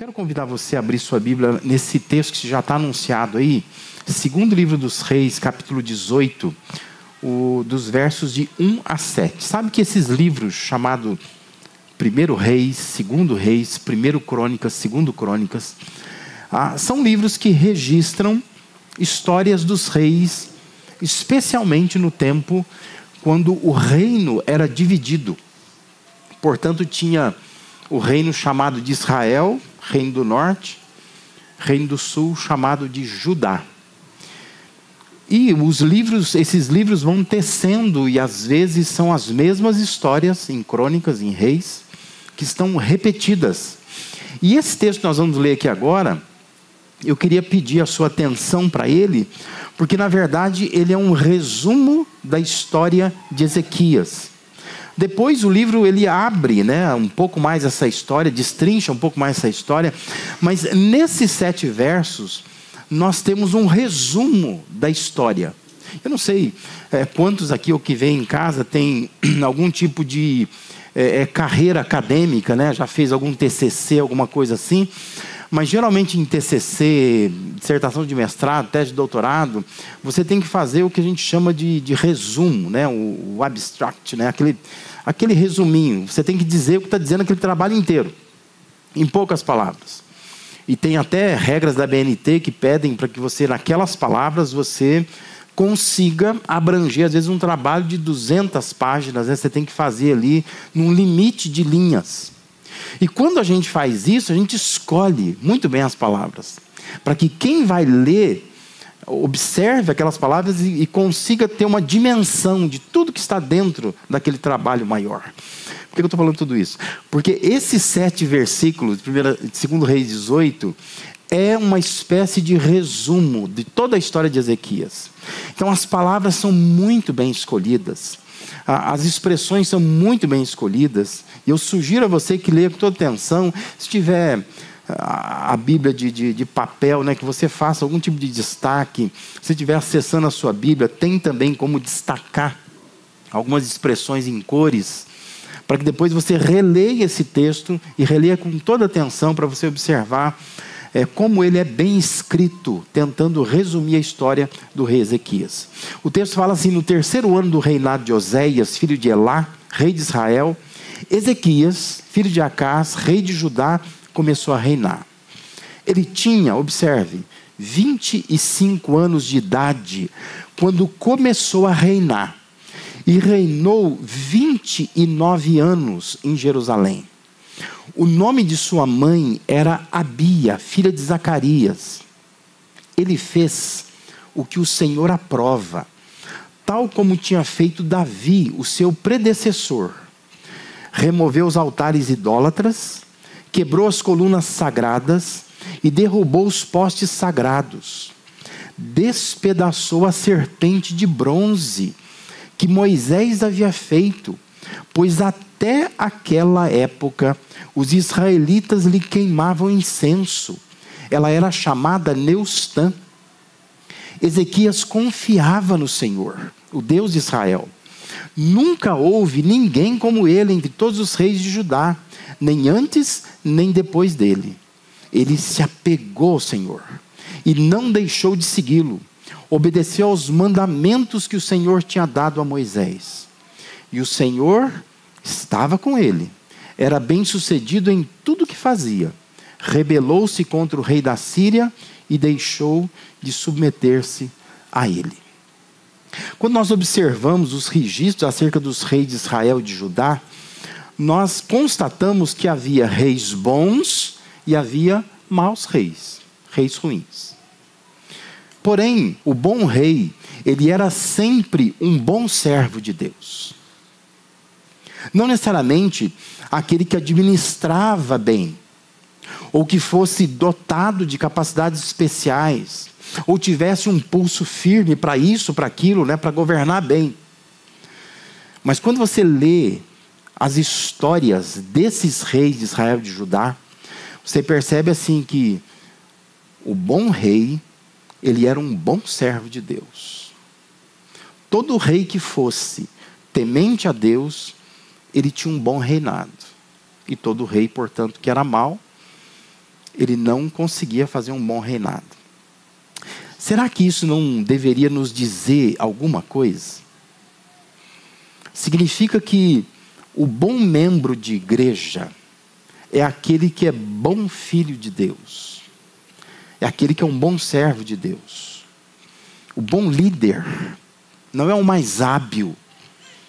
quero convidar você a abrir sua Bíblia nesse texto que já está anunciado aí, segundo livro dos Reis, capítulo 18, dos versos de 1 a 7. Sabe que esses livros chamados Primeiro Reis, Segundo Reis, Primeiro Crônicas, Segundo Crônicas, são livros que registram histórias dos reis, especialmente no tempo quando o reino era dividido. Portanto, tinha o reino chamado de Israel, reino do norte, reino do sul chamado de Judá. E esses livros vão tecendo, e às vezes são as mesmas histórias em crônicas, em reis, que estão repetidas. E esse texto que nós vamos ler aqui agora, eu queria pedir a sua atenção para ele, porque na verdade ele é um resumo da história de Ezequias. Depois o livro ele abre, um pouco mais essa história, destrincha um pouco mais essa história, mas nesses 7 versos nós temos um resumo da história. Eu não sei quantos aqui ou que vem em casa tem algum tipo de carreira acadêmica, já fez algum TCC, alguma coisa assim, mas geralmente em TCC, dissertação de mestrado, tese de doutorado, você tem que fazer o que a gente chama de resumo, o abstract, aquele resuminho. Você tem que dizer o que está dizendo aquele trabalho inteiro, em poucas palavras. E tem até regras da BNT que pedem para que você, naquelas palavras, você consiga abranger, às vezes, um trabalho de 200 páginas, você tem que fazer ali num limite de linhas. E quando a gente faz isso, a gente escolhe muito bem as palavras, para que quem vai ler observe aquelas palavras e consiga ter uma dimensão de tudo que está dentro daquele trabalho maior. Por que eu estou falando tudo isso? Porque esses 7 versículos, de 2 Reis 18, é uma espécie de resumo de toda a história de Ezequias. Então as palavras são muito bem escolhidas, as expressões são muito bem escolhidas, e eu sugiro a você que leia com toda atenção. Se tiver a Bíblia de papel, que você faça algum tipo de destaque. Se estiver acessando a sua Bíblia, tem também como destacar algumas expressões em cores, para que depois você releia esse texto e releia com toda atenção, para você observar como ele é bem escrito, tentando resumir a história do rei Ezequias. O texto fala assim: no 3º ano do reinado de Oséias, filho de Elá, rei de Israel, Ezequias, filho de Acás, rei de Judá, começou a reinar. Ele tinha, observe, 25 anos de idade quando começou a reinar, e reinou 29 anos em Jerusalém. O nome de sua mãe era Abia, filha de Zacarias. Ele fez o que o Senhor aprova, tal como tinha feito Davi, o seu predecessor. Removeu os altares idólatras, quebrou as colunas sagradas e derrubou os postes sagrados. Despedaçou a serpente de bronze que Moisés havia feito, pois até aquela época os israelitas lhe queimavam incenso. Ela era chamada Neustã. Ezequias confiava no Senhor, o Deus de Israel. Nunca houve ninguém como ele entre todos os reis de Judá, nem antes nem depois dele. Ele se apegou ao Senhor e não deixou de segui-lo. Obedeceu aos mandamentos que o Senhor tinha dado a Moisés. E o Senhor estava com ele. Era bem-sucedido em tudo que fazia. Rebelou-se contra o rei da Síria e deixou de submeter-se a ele. Quando nós observamos os registros acerca dos reis de Israel e de Judá, nós constatamos que havia reis bons e havia maus reis, reis ruins. Porém, o bom rei, ele era sempre um bom servo de Deus. Não necessariamente aquele que administrava bem, ou que fosse dotado de capacidades especiais, ou tivesse um pulso firme para isso, para aquilo, para governar bem. Mas quando você lê as histórias desses reis de Israel e de Judá, você percebe assim que o bom rei, ele era um bom servo de Deus. Todo rei que fosse temente a Deus, ele tinha um bom reinado. E todo rei, portanto, que era mau, ele não conseguia fazer um bom reinado. Será que isso não deveria nos dizer alguma coisa? Significa que o bom membro de igreja é aquele que é bom filho de Deus. É aquele que é um bom servo de Deus. O bom líder não é o mais hábil,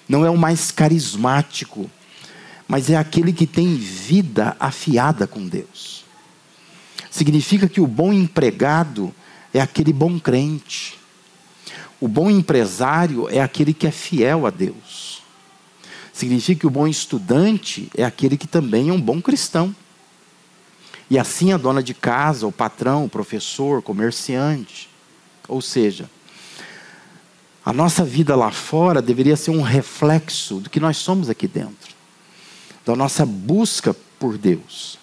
não é o mais carismático, mas é aquele que tem vida afiada com Deus. Significa que o bom empregado é aquele bom crente. O bom empresário é aquele que é fiel a Deus. Significa que o bom estudante é aquele que também é um bom cristão. E assim a dona de casa, o patrão, o professor, o comerciante. Ou seja, a nossa vida lá fora deveria ser um reflexo do que nós somos aqui dentro. Da nossa busca por Deus.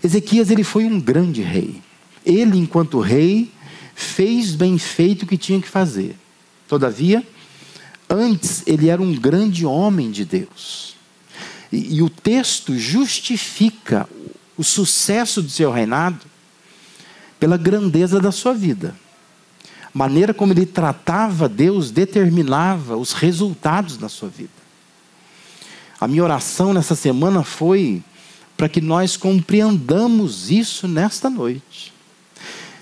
Ezequias, ele foi um grande rei. Ele, enquanto rei, fez bem feito o que tinha que fazer. Todavia, antes ele era um grande homem de Deus. E o texto justifica o sucesso do seu reinado pela grandeza da sua vida. A maneira como ele tratava Deus determinava os resultados da sua vida. A minha oração nessa semana foi para que nós compreendamos isso nesta noite.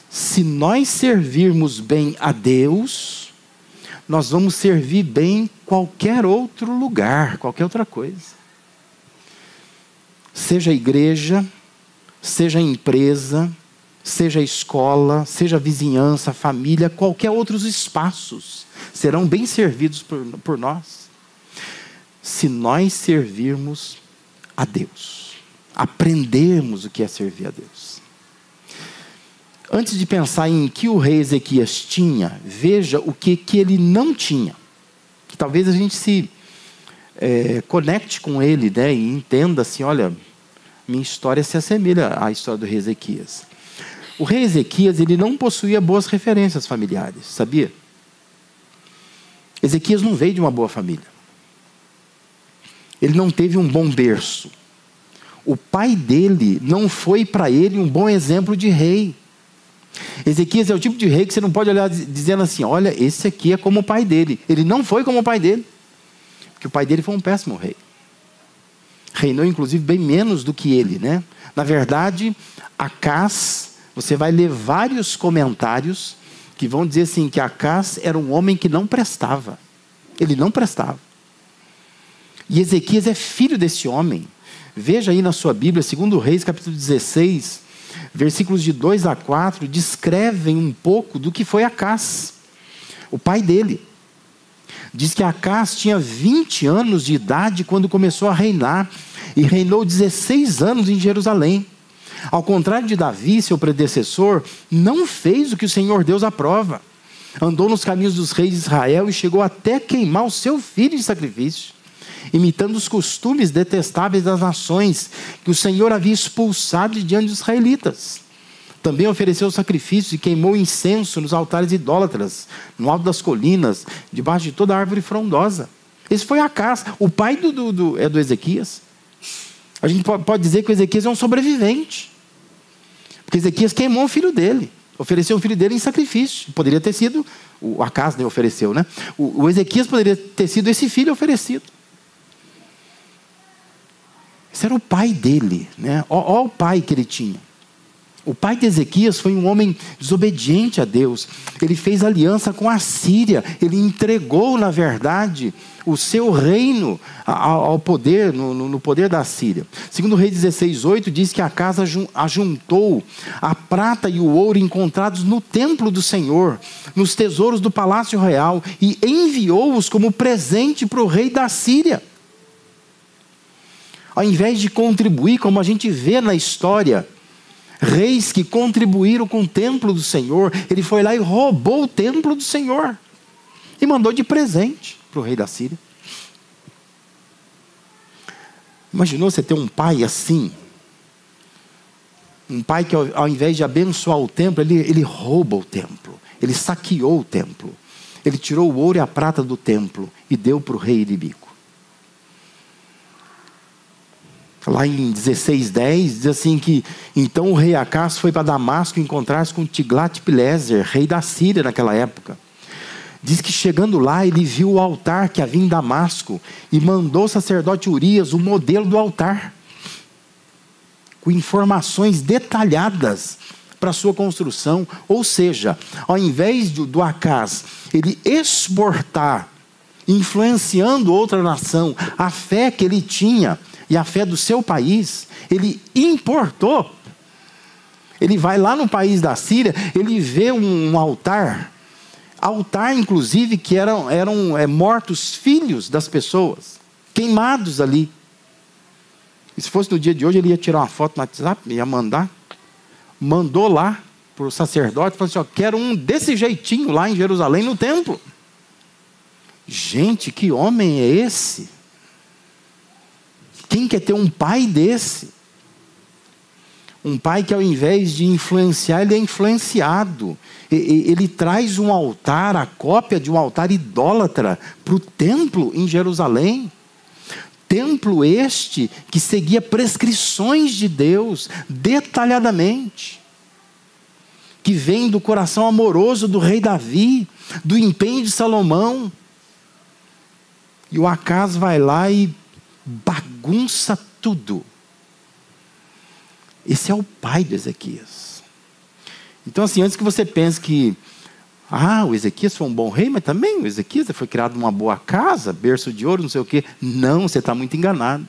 Se nós servirmos bem a Deus, nós vamos servir bem qualquer outro lugar, qualquer outra coisa. Seja a igreja, seja a empresa, seja a escola, seja a vizinhança, a família, qualquer outros espaços serão bem servidos por nós. Se nós servirmos a Deus, aprendermos o que é servir a Deus. Antes de pensar em que o rei Ezequias tinha, veja o que ele não tinha. Que talvez a gente se conecte com ele, né, e entenda assim, olha, minha história se assemelha à história do rei Ezequias. O rei Ezequias, ele não possuía boas referências familiares, sabia? Ezequias não veio de uma boa família. Ele não teve um bom berço. O pai dele não foi para ele um bom exemplo de rei. Ezequias é o tipo de rei que você não pode olhar dizendo assim, olha, esse aqui é como o pai dele. Ele não foi como o pai dele. Porque o pai dele foi um péssimo rei. Reinou, inclusive, bem menos do que ele, né? Na verdade, Acás, você vai ler vários comentários que vão dizer assim, que Acás era um homem que não prestava. Ele não prestava. E Ezequias é filho desse homem. Veja aí na sua Bíblia, 2 Reis, capítulo 16, versículos de 2 a 4, descrevem um pouco do que foi Acás, o pai dele. Diz que Acás tinha 20 anos de idade quando começou a reinar, e reinou 16 anos em Jerusalém. Ao contrário de Davi, seu predecessor, não fez o que o Senhor Deus aprova. Andou nos caminhos dos reis de Israel e chegou até queimar o seu filho em sacrifício, imitando os costumes detestáveis das nações que o Senhor havia expulsado de diante dos israelitas. Também ofereceu sacrifícios e queimou incenso nos altares idólatras, no alto das colinas, debaixo de toda árvore frondosa. Esse foi Acás, o pai do Ezequias. A gente pode dizer que o Ezequias é um sobrevivente, porque Ezequias queimou o filho dele, ofereceu o filho dele em sacrifício. Poderia ter sido, o Acás nem ofereceu, né? O Ezequias poderia ter sido esse filho oferecido. Esse era o pai dele, né? Olha o pai que ele tinha. O pai de Ezequias foi um homem desobediente a Deus. Ele fez aliança com a Síria. Ele entregou, na verdade, o seu reino ao poder, no poder da Síria. Segundo o Rei 16:8, diz que Acás ajuntou a prata e o ouro encontrados no templo do Senhor, nos tesouros do palácio real, e enviou-os como presente para o rei da Síria. Ao invés de contribuir, como a gente vê na história, reis que contribuíram com o templo do Senhor, ele foi lá e roubou o templo do Senhor e mandou de presente para o rei da Síria. Imaginou você ter um pai assim? Um pai que ao invés de abençoar o templo, ele rouba o templo. Ele saqueou o templo. Ele tirou o ouro e a prata do templo e deu para o rei inimigo. Lá em 16:10, diz assim que então o rei Acás foi para Damasco encontrar-se com Tiglat-Pileser, rei da Síria naquela época. Diz que chegando lá, ele viu o altar que havia em Damasco e mandou o sacerdote Urias o modelo do altar, com informações detalhadas para a sua construção. Ou seja, ao invés do Acás ele exportar, influenciando outra nação, a fé que ele tinha e a fé do seu país, ele importou. Ele vai lá no país da Síria, ele vê um altar, inclusive que eram mortos filhos das pessoas, queimados ali. E se fosse no dia de hoje, ele ia tirar uma foto no WhatsApp, ia mandou lá para o sacerdote, falou assim: ó, quero um desse jeitinho lá em Jerusalém, no templo. Gente, que homem é esse? Quem quer ter um pai desse? Um pai que ao invés de influenciar, ele é influenciado. Ele traz um altar, a cópia de um altar idólatra, para o templo em Jerusalém. Templo este que seguia prescrições de Deus, detalhadamente. Que vem do coração amoroso do rei Davi, do empenho de Salomão. E o Acás vai lá e bagunça tudo. Esse é o pai de Ezequias. Então assim, antes que você pense que o Ezequias foi um bom rei, mas também o Ezequias foi criado numa boa casa, berço de ouro, não sei o quê. Não, você está muito enganado.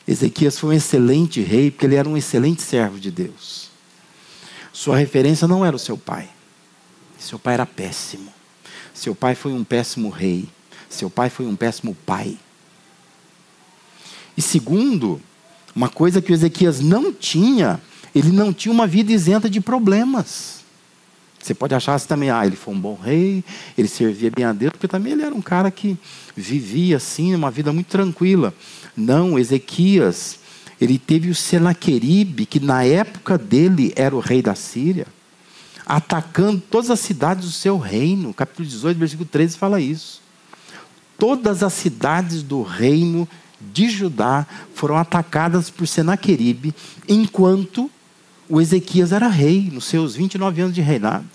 Ezequias foi um excelente rei, porque ele era um excelente servo de Deus. Sua referência não era o seu pai. Seu pai era péssimo. Seu pai foi um péssimo rei. Seu pai foi um péssimo pai. E segundo, uma coisa que o Ezequias não tinha, ele não tinha uma vida isenta de problemas. Você pode achar assim também, ele foi um bom rei, ele servia bem a Deus, porque também ele era um cara que vivia assim, uma vida muito tranquila. Não, Ezequias, ele teve o Senaqueribe, que na época dele era o rei da Síria, atacando todas as cidades do seu reino. Capítulo 18, versículo 13 fala isso. Todas as cidades do reino de Judá foram atacadas por Senaqueribe, enquanto o Ezequias era rei, nos seus 29 anos de reinado.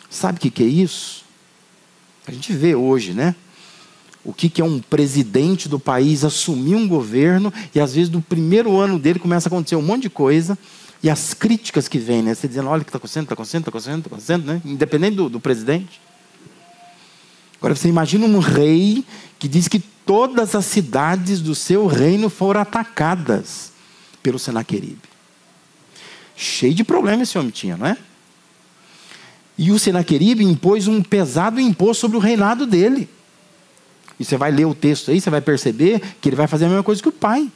Sabe o que é isso? A gente vê hoje, né? O que é um presidente do país assumir um governo e às vezes no primeiro ano dele começa a acontecer um monte de coisa e as críticas que vêm, né? Você dizendo, olha o que está acontecendo, né? Independente do presidente. Agora você imagina um rei que diz que todas as cidades do seu reino foram atacadas pelo Senaqueribe. Cheio de problemas esse homem tinha, não é? E o Senaqueribe impôs um pesado imposto sobre o reinado dele. E você vai ler o texto aí, você vai perceber que ele vai fazer a mesma coisa que o pai.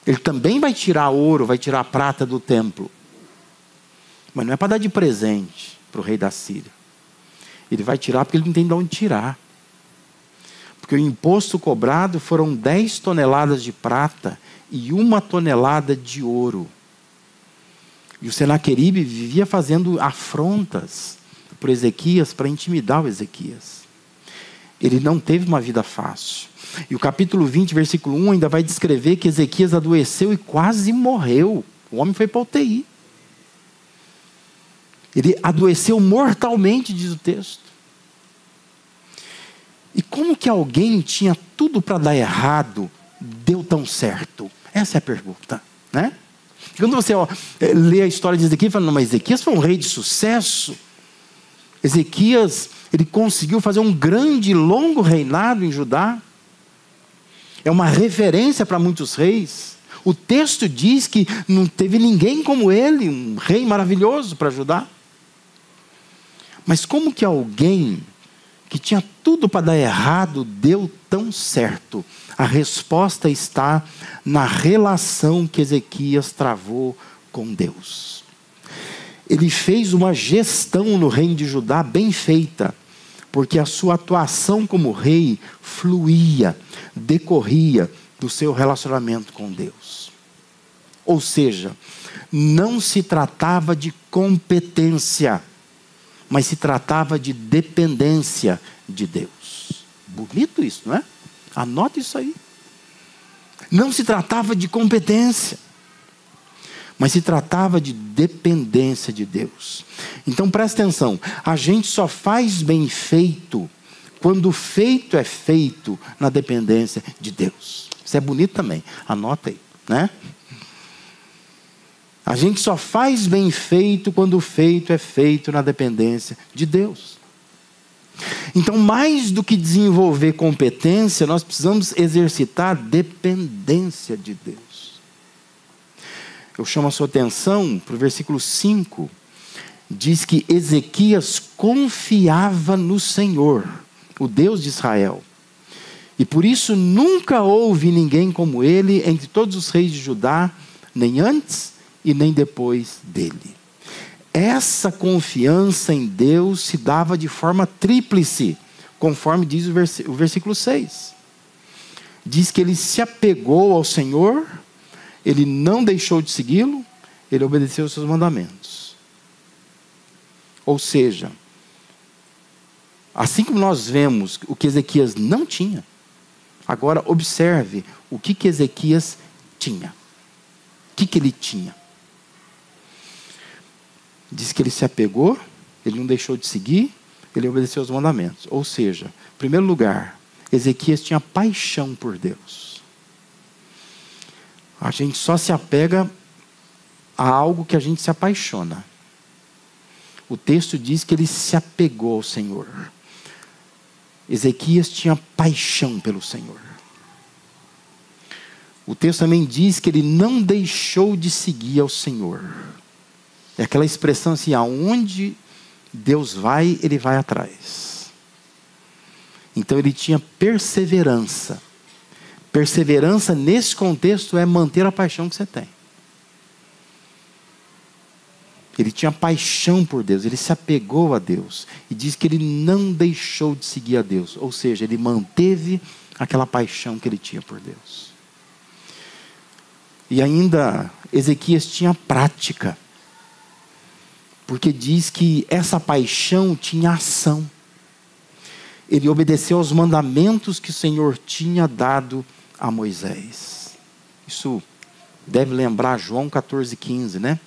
Ele também vai tirar ouro, vai tirar prata do templo. Mas não é para dar de presente para o rei da Síria. Ele vai tirar porque ele não tem de onde tirar. Porque o imposto cobrado foram 10 toneladas de prata e 1 tonelada de ouro. E o Senaqueribe vivia fazendo afrontas por Ezequias para intimidar o Ezequias. Ele não teve uma vida fácil. E o capítulo 20, versículo 1 ainda vai descrever que Ezequias adoeceu e quase morreu. O homem foi para a UTI. Ele adoeceu mortalmente, diz o texto. E como que alguém tinha tudo para dar errado, deu tão certo? Essa é a pergunta, né? Quando você lê a história de Ezequias, fala, não, mas Ezequias foi um rei de sucesso. Ezequias, ele conseguiu fazer um grande e longo reinado em Judá. É uma referência para muitos reis. O texto diz que não teve ninguém como ele, um rei maravilhoso para Judá. Mas como que alguém que tinha tudo para dar errado deu tão certo? A resposta está na relação que Ezequias travou com Deus. Ele fez uma gestão no reino de Judá bem feita, porque a sua atuação como rei fluía, decorria do seu relacionamento com Deus. Ou seja, não se tratava de competência, mas se tratava de dependência de Deus. Bonito isso, não é? Anota isso aí. Não se tratava de competência, mas se tratava de dependência de Deus. Então presta atenção, a gente só faz bem feito quando o feito é feito na dependência de Deus. Isso é bonito também, anota aí, né? A gente só faz bem feito quando o feito é feito na dependência de Deus. Então, mais do que desenvolver competência, nós precisamos exercitar dependência de Deus. Eu chamo a sua atenção para o versículo 5. Diz que Ezequias confiava no Senhor, o Deus de Israel. E por isso nunca houve ninguém como ele entre todos os reis de Judá, nem antes e nem depois dele. Essa confiança em Deus se dava de forma tríplice, conforme diz o versículo 6. Diz que ele se apegou ao Senhor, ele não deixou de segui-lo, ele obedeceu aos seus mandamentos. Ou seja, assim como nós vemos o que Ezequias não tinha, agora observe o que Ezequias tinha. O que ele tinha? Diz que ele se apegou, ele não deixou de seguir, ele obedeceu aos mandamentos. Ou seja, em primeiro lugar, Ezequias tinha paixão por Deus. A gente só se apega a algo que a gente se apaixona. O texto diz que ele se apegou ao Senhor. Ezequias tinha paixão pelo Senhor. O texto também diz que ele não deixou de seguir ao Senhor. É aquela expressão assim, aonde Deus vai, ele vai atrás. Então ele tinha perseverança. Perseverança nesse contexto é manter a paixão que você tem. Ele tinha paixão por Deus, ele se apegou a Deus. E diz que ele não deixou de seguir a Deus. Ou seja, ele manteve aquela paixão que ele tinha por Deus. E ainda, Ezequias tinha prática. Porque diz que essa paixão tinha ação. Ele obedeceu aos mandamentos que o Senhor tinha dado a Moisés. Isso deve lembrar João 14,15, né?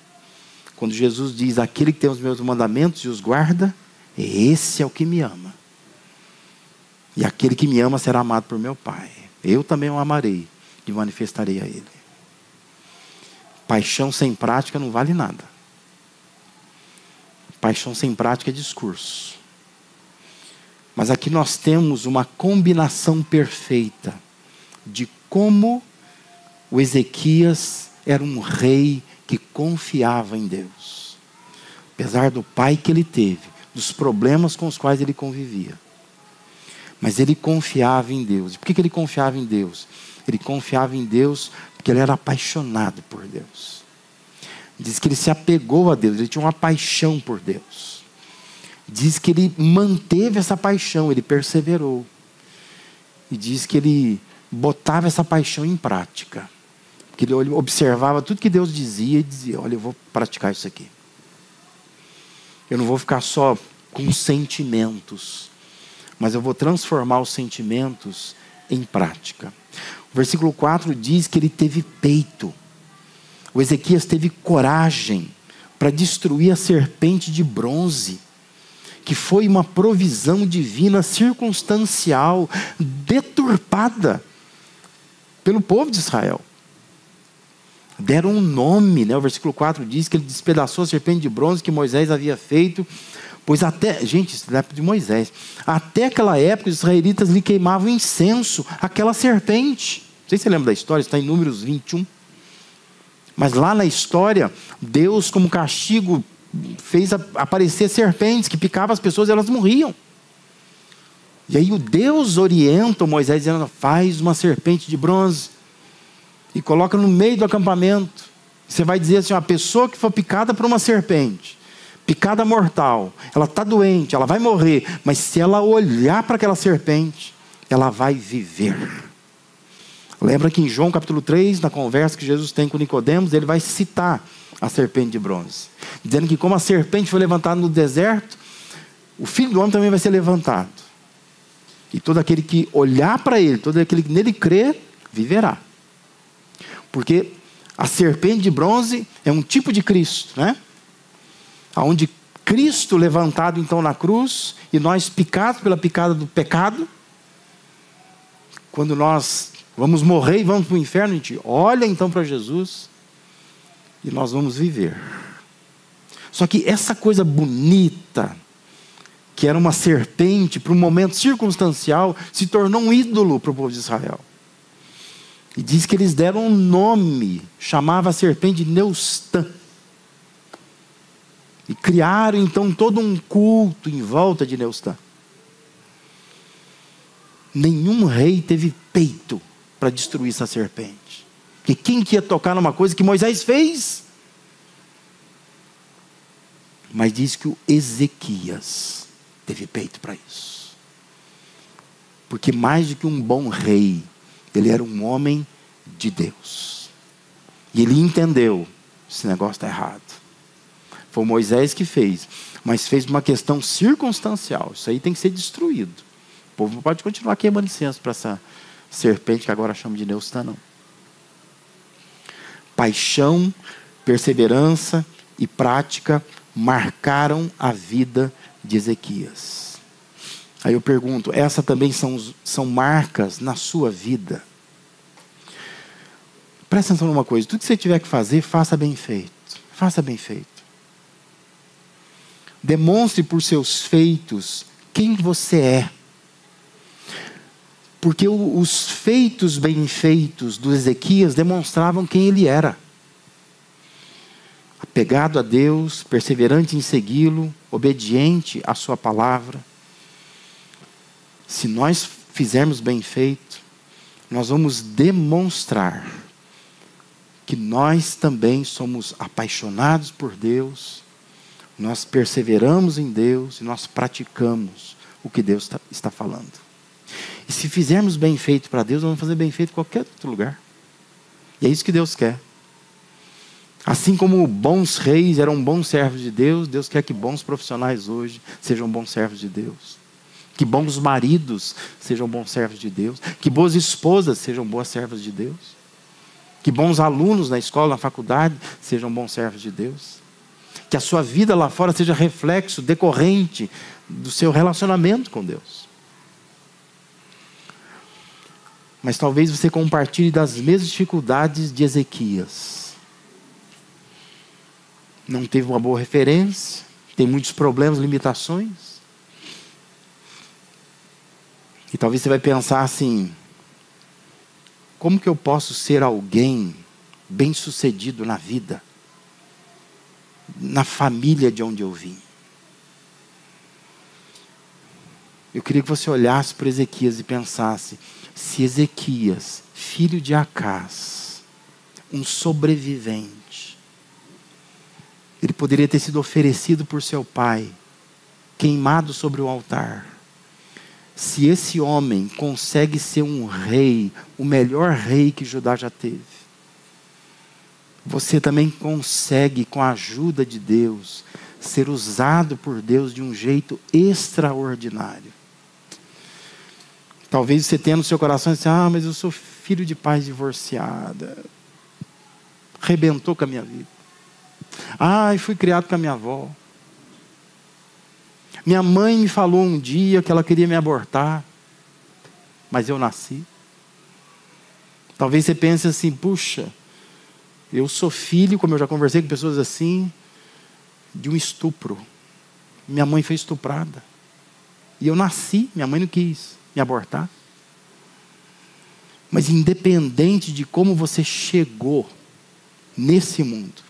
Quando Jesus diz, aquele que tem os meus mandamentos e os guarda, esse é o que me ama. E aquele que me ama será amado por meu Pai. Eu também o amarei e manifestarei a ele. Paixão sem prática não vale nada. Paixão sem prática é discurso. Mas aqui nós temos uma combinação perfeita de como o Ezequias era um rei que confiava em Deus. Apesar do pai que ele teve, dos problemas com os quais ele convivia. Mas ele confiava em Deus. E por que ele confiava em Deus? Ele confiava em Deus porque ele era apaixonado por Deus. Diz que ele se apegou a Deus, ele tinha uma paixão por Deus. Diz que ele manteve essa paixão, ele perseverou. E diz que ele botava essa paixão em prática. Porque ele observava tudo que Deus dizia e dizia, olha, eu vou praticar isso aqui. Eu não vou ficar só com sentimentos, mas eu vou transformar os sentimentos em prática. O versículo 4 diz que ele teve peito. O Ezequias teve coragem para destruir a serpente de bronze, que foi uma provisão divina circunstancial, deturpada pelo povo de Israel. Deram um nome, né? O versículo 4 diz que ele despedaçou a serpente de bronze que Moisés havia feito, pois até, gente, isso é da época de Moisés, até aquela época os israelitas lhe queimavam incenso àquela serpente. Não sei se você lembra da história, está em Números 21. Mas lá na história, Deus, como castigo, fez aparecer serpentes que picavam as pessoas e elas morriam. E aí o Deus orienta o Moisés dizendo, faz uma serpente de bronze e coloca no meio do acampamento. Você vai dizer assim, uma pessoa que for picada por uma serpente, picada mortal, ela está doente, ela vai morrer, mas se ela olhar para aquela serpente, ela vai viver. Lembra que em João capítulo 3, na conversa que Jesus tem com Nicodemos, ele vai citar a serpente de bronze, dizendo que como a serpente foi levantada no deserto, o Filho do Homem também vai ser levantado. E todo aquele que olhar para ele, todo aquele que nele crê, viverá. Porque a serpente de bronze é um tipo de Cristo, né? Onde Cristo levantado então na cruz, e nós picados pela picada do pecado, quando nós vamos morrer e vamos para o inferno, a gente olha então para Jesus, e nós vamos viver. Só que essa coisa bonita, que era uma serpente, para um momento circunstancial, se tornou um ídolo para o povo de Israel. E diz que eles deram um nome, chamava a serpente de Neustã. E criaram então todo um culto em volta de Neustã. Nenhum rei teve peito para destruir essa serpente. Porque quem que ia tocar numa coisa que Moisés fez? Mas diz que o Ezequias teve peito para isso. Porque mais do que um bom rei, ele era um homem de Deus. E ele entendeu, esse negócio está errado. Foi Moisés que fez, mas fez uma questão circunstancial. Isso aí tem que ser destruído. O povo não pode continuar queimando incenso para essa serpente que agora chama de Neustã, não. Paixão, perseverança e prática marcaram a vida de Ezequias. Aí eu pergunto, essas também são marcas na sua vida? Presta atenção numa coisa, tudo que você tiver que fazer, faça bem feito. Faça bem feito. Demonstre por seus feitos quem você é. Porque os feitos bem feitos do Ezequias demonstravam quem ele era. Apegado a Deus, perseverante em segui-lo, obediente à sua palavra. Se nós fizermos bem feito, nós vamos demonstrar que nós também somos apaixonados por Deus, nós perseveramos em Deus e nós praticamos o que Deus está falando. E se fizermos bem feito para Deus, vamos fazer bem feito em qualquer outro lugar. E é isso que Deus quer. Assim como bons reis eram bons servos de Deus, Deus quer que bons profissionais hoje sejam bons servos de Deus. Que bons maridos sejam bons servos de Deus. Que boas esposas sejam boas servas de Deus. Que bons alunos na escola, na faculdade, sejam bons servos de Deus. Que a sua vida lá fora seja reflexo decorrente do seu relacionamento com Deus. Mas talvez você compartilhe das mesmas dificuldades de Ezequias. Não teve uma boa referência, tem muitos problemas, limitações. E talvez você vai pensar assim, como que eu posso ser alguém bem-sucedido na vida? Na família de onde eu vim? Eu queria que você olhasse para Ezequias e pensasse, se Ezequias, filho de Acás, um sobrevivente, ele poderia ter sido oferecido por seu pai, queimado sobre o altar. Se esse homem consegue ser um rei, o melhor rei que Judá já teve, você também consegue, com a ajuda de Deus, ser usado por Deus de um jeito extraordinário. Talvez você tenha no seu coração assim, mas eu sou filho de pais divorciada. Arrebentou com a minha vida. Fui criado com a minha avó. Minha mãe me falou um dia que ela queria me abortar, mas eu nasci. Talvez você pense assim, puxa, eu sou filho, como eu já conversei com pessoas assim, de um estupro. Minha mãe foi estuprada. E eu nasci, minha mãe não quis me abortar. Mas independente de como você chegou nesse mundo,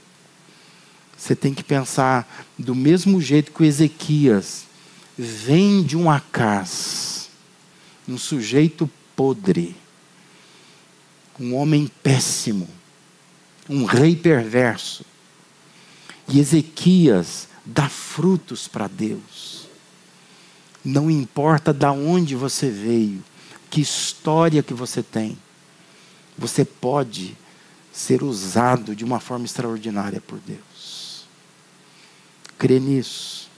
você tem que pensar do mesmo jeito que o Ezequias vem de um Acás, um sujeito podre, um homem péssimo, um rei perverso. E Ezequias dá frutos para Deus. Não importa de onde você veio, que história que você tem, você pode ser usado de uma forma extraordinária por Deus. Crê nisso.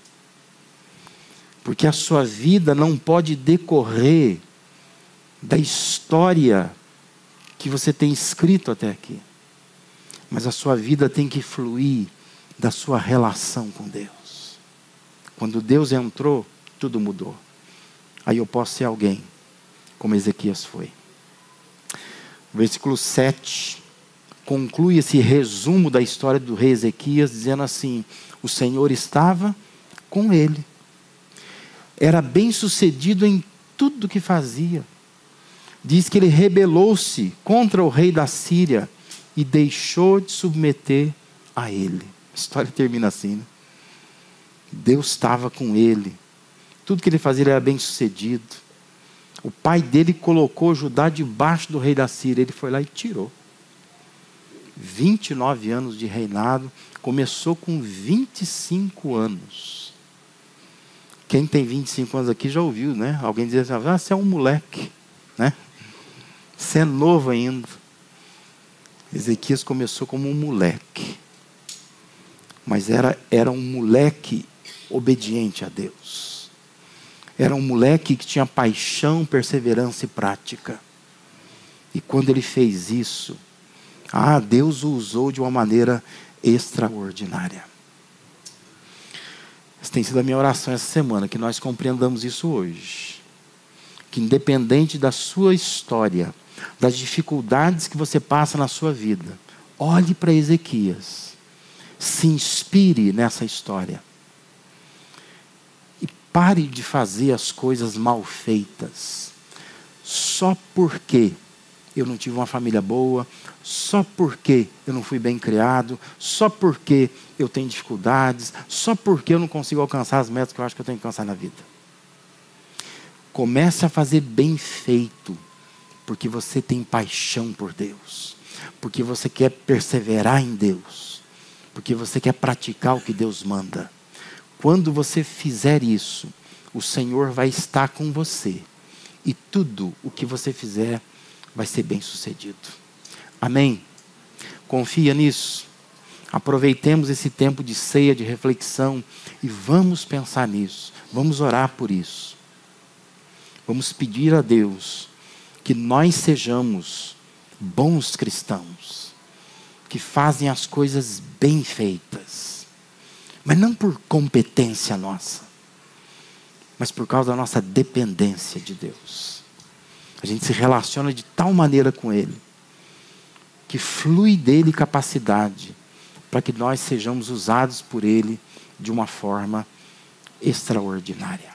Porque a sua vida não pode decorrer da história que você tem escrito até aqui. Mas a sua vida tem que fluir da sua relação com Deus. Quando Deus entrou, tudo mudou. Aí eu posso ser alguém, como Ezequias foi. O versículo 7 conclui esse resumo da história do rei Ezequias, dizendo assim: o Senhor estava com ele. Era bem sucedido em tudo que fazia. Diz que ele rebelou-se contra o rei da Síria e deixou de submeter a ele. A história termina assim, né? Deus estava com ele. Tudo que ele fazia era bem sucedido. O pai dele colocou Judá debaixo do rei da Síria. Ele foi lá e tirou. 29 anos de reinado. Começou com 25 anos. Quem tem 25 anos aqui já ouviu, né? Alguém diz assim: você é um moleque, né? Você é novo ainda. Ezequias começou como um moleque. Mas era um moleque obediente a Deus. Era um moleque que tinha paixão, perseverança e prática. E quando ele fez isso, Deus o usou de uma maneira extraordinária. Essa tem sido a minha oração essa semana, que nós compreendamos isso hoje. Que independente da sua história, das dificuldades que você passa na sua vida, olhe para Ezequias, se inspire nessa história e pare de fazer as coisas mal feitas só porque eu não tive uma família boa, só porque eu não fui bem criado, só porque eu tenho dificuldades, só porque eu não consigo alcançar as metas que eu acho que eu tenho que alcançar na vida. Comece a fazer bem feito, porque você tem paixão por Deus, porque você quer perseverar em Deus, porque você quer praticar o que Deus manda. Quando você fizer isso, o Senhor vai estar com você, e tudo o que você fizer vai ser bem sucedido. Amém? Confia nisso. Aproveitemos esse tempo de ceia, de reflexão, e vamos pensar nisso. Vamos orar por isso. Vamos pedir a Deus que nós sejamos bons cristãos, que fazem as coisas bem feitas, mas não por competência nossa, mas por causa da nossa dependência de Deus. A gente se relaciona de tal maneira com Ele, que flui dele capacidade, para que nós sejamos usados por Ele de uma forma extraordinária.